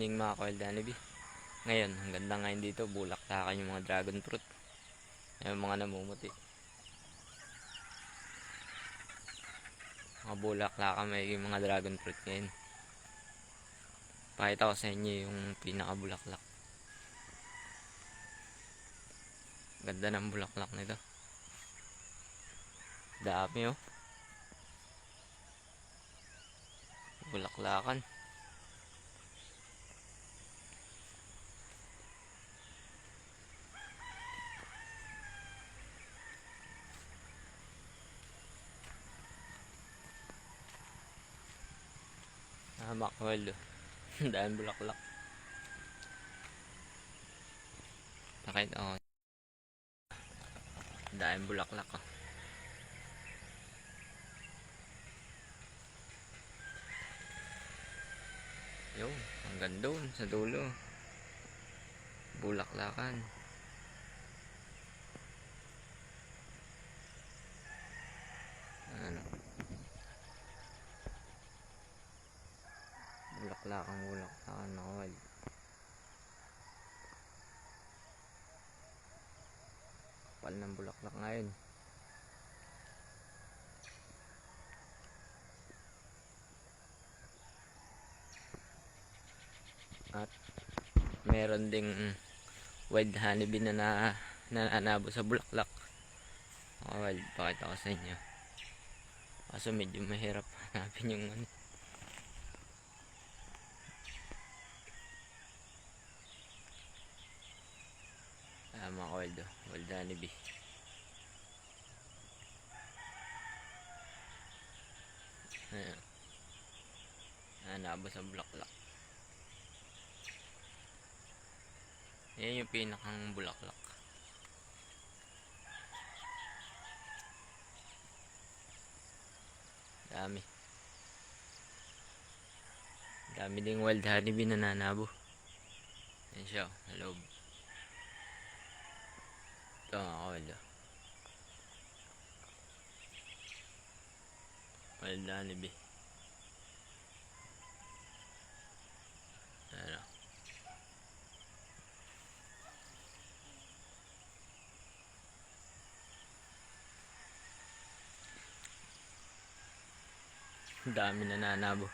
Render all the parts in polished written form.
morning mga ka-Wildanibi. Ngayon, ang ganda ngayon dito, bulak-takan yung mga dragon fruit. Yung mga namumuti. Mga bulak-lakan may yung mga dragon fruit ngayon. Pakita ko sa inyo yung pinaka-bulaklak. Ganda ng bulaklak nito. Dami oh. Bulaklakan. Makwel oh. Dahil bulaklak. Pakita ko. Dahil bulaklak oh. Yung, hanggang doon sa dulo. Bulaklakan. Ano? Bulaklakan nakawal. Kapal ng bulaklak ngayon. At meron ding wild honeybee na nananabo sa bulaklak. Wild, pakita ko sa inyo. Kaso medyo mahirap hanapin yung ano. Mga wild oh, wild honeybee. Ayan. Nananabo sa bulaklak. Yan yung pinakang bulaklak. Dami ding wild honeybee na nananabo. Yan siya oh, sa loob. Ito mga wild oh. Wild honeybee. Ano? Dami na nananabo.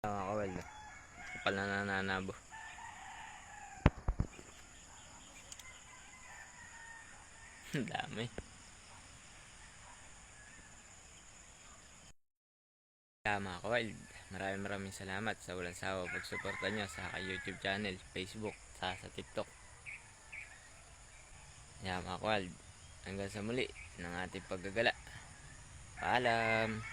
Mga kawal kapal na nananabo. Dami. Mga kawild, maraming salamat sa walang sawa pagsuporta nyo sa YouTube channel, Facebook, sa TikTok. Mga kawild, hanggang sa muli ng ating paggagala. Paalam.